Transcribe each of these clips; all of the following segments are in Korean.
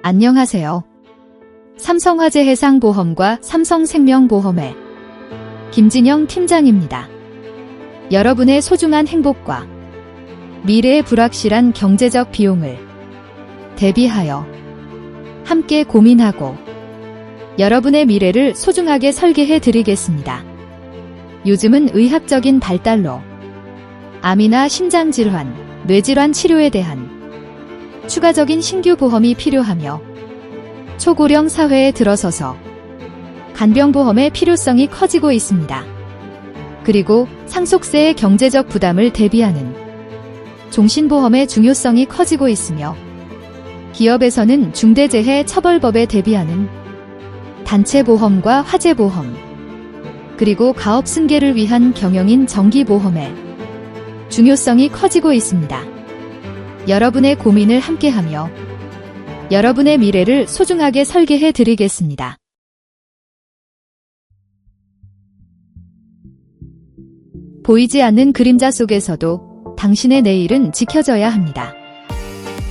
안녕하세요. 삼성화재 해상보험과 삼성생명보험의 김진영 팀장입니다. 여러분의 소중한 행복과 미래의 불확실한 경제적 비용을 대비하여 함께 고민하고 여러분의 미래를 소중하게 설계해 드리겠습니다. 요즘은 의학적인 발달로 암이나 심장질환, 뇌질환 치료에 대한 추가적인 신규 보험이 필요하며 초고령 사회에 들어서서 간병보험의 필요성이 커지고 있습니다. 그리고 상속세의 경제적 부담을 대비하는 종신보험의 중요성이 커지고 있으며 기업에서는 중대재해처벌법에 대비하는 단체보험과 화재보험, 그리고 가업승계를 위한 경영인 정기보험의 중요성이 커지고 있습니다. 여러분의 고민을 함께하며 여러분의 미래를 소중하게 설계해 드리겠습니다. 보이지 않는 그림자 속에서도 당신의 내일은 지켜져야 합니다.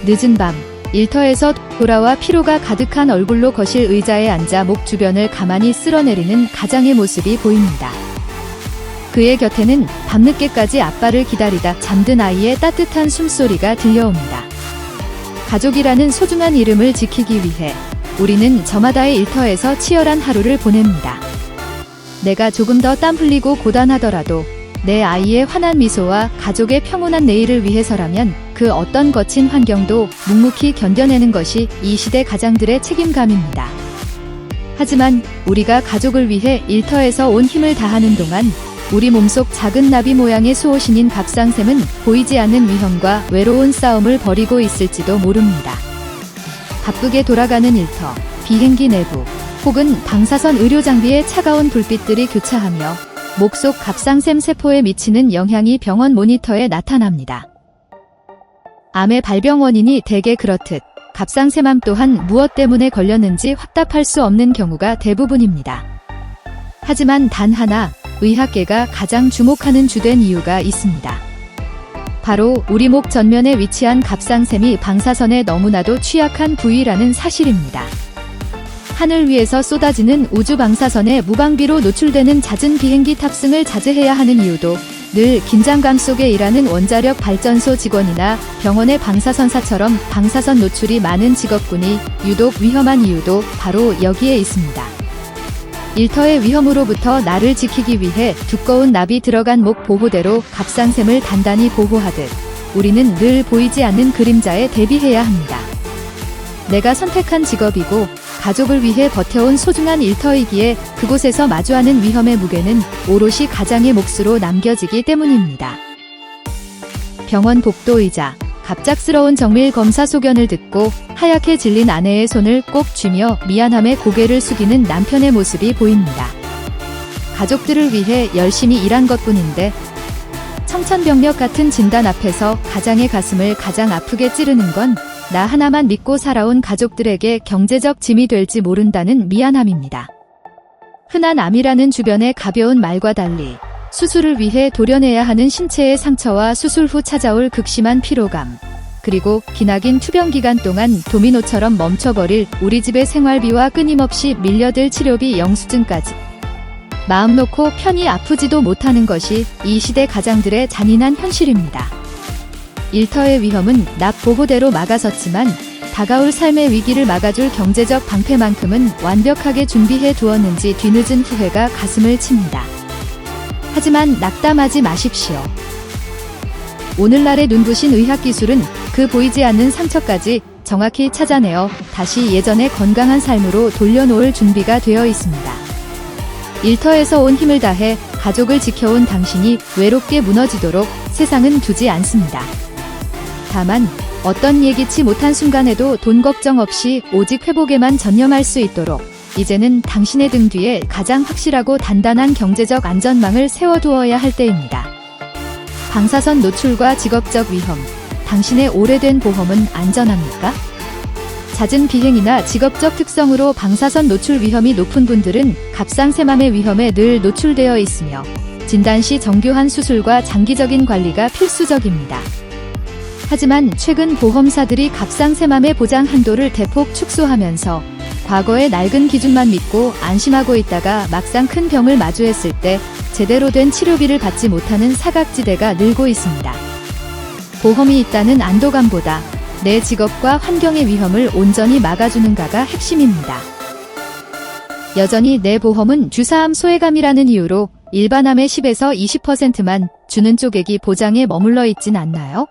늦은 밤, 일터에서 돌아와 피로가 가득한 얼굴로 거실 의자에 앉아 목 주변을 가만히 쓸어내리는 가장의 모습이 보입니다. 그의 곁에는 밤늦게까지 아빠를 기다리다 잠든 아이의 따뜻한 숨소리가 들려옵니다. 가족이라는 소중한 이름을 지키기 위해 우리는 저마다의 일터에서 치열한 하루를 보냅니다. 내가 조금 더 땀 흘리고 고단하더라도 내 아이의 환한 미소와 가족의 평온한 내일을 위해서라면 그 어떤 거친 환경도 묵묵히 견뎌내는 것이 이 시대 가장들의 책임감입니다. 하지만 우리가 가족을 위해 일터에서 온 힘을 다하는 동안 우리 몸속 작은 나비 모양의 수호신인 갑상샘은 보이지 않는 위험과 외로운 싸움을 벌이고 있을지도 모릅니다. 바쁘게 돌아가는 일터, 비행기 내부, 혹은 방사선 의료장비의 차가운 불빛들이 교차하며 목 속 갑상샘 세포에 미치는 영향이 병원 모니터에 나타납니다. 암의 발병 원인이 대개 그렇듯 갑상샘암 또한 무엇 때문에 걸렸는지 확답할 수 없는 경우가 대부분입니다. 하지만 단 하나, 의학계가 가장 주목하는 주된 이유가 있습니다. 바로 우리 목 전면에 위치한 갑상샘이 방사선에 너무나도 취약한 부위라는 사실입니다. 하늘 위에서 쏟아지는 우주 방사선에 무방비로 노출되는 잦은 비행기 탑승을 자제해야 하는 이유도 늘 긴장감 속에 일하는 원자력 발전소 직원이나 병원의 방사선사처럼 방사선 노출이 많은 직업군이 유독 위험한 이유도 바로 여기에 있습니다. 일터의 위험으로부터 나를 지키기 위해 두꺼운 납이 들어간 목 보호대로 갑상샘을 단단히 보호하듯 우리는 늘 보이지 않는 그림자에 대비해야 합니다. 내가 선택한 직업이고 가족을 위해 버텨온 소중한 일터이기에 그곳에서 마주하는 위험의 무게는 오롯이 가장의 몫으로 남겨지기 때문입니다. 병원 복도 의자, 갑작스러운 정밀 검사 소견을 듣고 하얗게 질린 아내의 손을 꼭 쥐며 미안함에 고개를 숙이는 남편의 모습이 보입니다. 가족들을 위해 열심히 일한 것뿐인데 청천벽력 같은 진단 앞에서 가장의 가슴을 가장 아프게 찌르는 건 나 하나만 믿고 살아온 가족들에게 경제적 짐이 될지 모른다는 미안함입니다. 흔한 암이라는 주변의 가벼운 말과 달리 수술을 위해 도려내야 하는 신체의 상처와 수술 후 찾아올 극심한 피로감, 그리고 기나긴 투병 기간 동안 도미노처럼 멈춰버릴 우리 집의 생활비와 끊임없이 밀려들 치료비 영수증까지 마음 놓고 편히 아프지도 못하는 것이 이 시대 가장들의 잔인한 현실입니다. 일터의 위험은 납 보호대로 막아섰지만 다가올 삶의 위기를 막아줄 경제적 방패만큼은 완벽하게 준비해 두었는지 뒤늦은 후회가 가슴을 칩니다. 하지만 낙담하지 마십시오. 오늘날의 눈부신 의학기술은 그 보이지 않는 상처까지 정확히 찾아내어 다시 예전의 건강한 삶으로 돌려놓을 준비가 되어 있습니다. 일터에서 온 힘을 다해 가족을 지켜온 당신이 외롭게 무너지도록 세상은 두지 않습니다. 다만 어떤 예기치 못한 순간에도 돈 걱정 없이 오직 회복에만 전념할 수 있도록 이제는 당신의 등 뒤에 가장 확실하고 단단한 경제적 안전망을 세워두어야 할 때입니다. 방사선 노출과 직업적 위험, 당신의 오래된 보험은 안전합니까? 잦은 비행이나 직업적 특성으로 방사선 노출 위험이 높은 분들은 갑상샘암의 위험에 늘 노출되어 있으며 진단 시 정교한 수술과 장기적인 관리가 필수적입니다. 하지만 최근 보험사들이 값상세맘의 보장 한도를 대폭 축소하면서 과거의 낡은 기준만 믿고 안심하고 있다가 막상 큰 병을 마주했을 때 제대로 된 치료비를 받지 못하는 사각지대가 늘고 있습니다. 보험이 있다는 안도감보다 내 직업과 환경의 위험을 온전히 막아주는가가 핵심입니다. 여전히 내 보험은 주사암 소외감이라는 이유로 일반암의 10에서 20%만 주는 쪼개기 보장에 머물러 있진 않나요?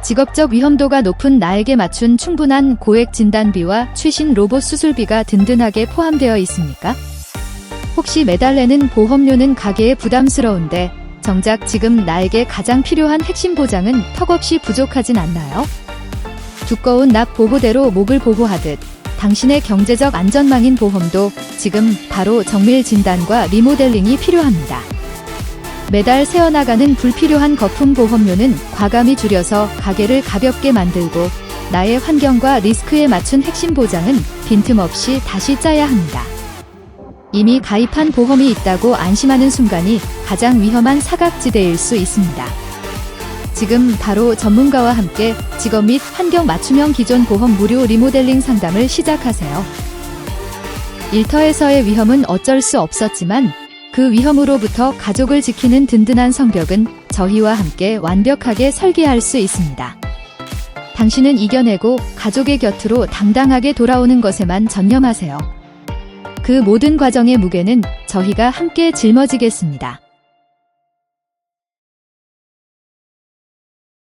직업적 위험도가 높은 나에게 맞춘 충분한 고액 진단비와 최신 로봇 수술비가 든든하게 포함되어 있습니까? 혹시 매달 내는 보험료는 가계에 부담스러운데 정작 지금 나에게 가장 필요한 핵심 보장은 턱없이 부족하진 않나요? 두꺼운 납 보호대로 목을 보호하듯 당신의 경제적 안전망인 보험도 지금 바로 정밀 진단과 리모델링이 필요합니다. 매달 세어나가는 불필요한 거품 보험료는 과감히 줄여서 가계를 가볍게 만들고 나의 환경과 리스크에 맞춘 핵심 보장은 빈틈없이 다시 짜야 합니다. 이미 가입한 보험이 있다고 안심하는 순간이 가장 위험한 사각지대일 수 있습니다. 지금 바로 전문가와 함께 직업 및 환경 맞춤형 기존 보험 무료 리모델링 상담을 시작하세요. 일터에서의 위험은 어쩔 수 없었지만 그 위험으로부터 가족을 지키는 든든한 성벽은 저희와 함께 완벽하게 설계할 수 있습니다. 당신은 이겨내고 가족의 곁으로 당당하게 돌아오는 것에만 전념하세요. 그 모든 과정의 무게는 저희가 함께 짊어지겠습니다.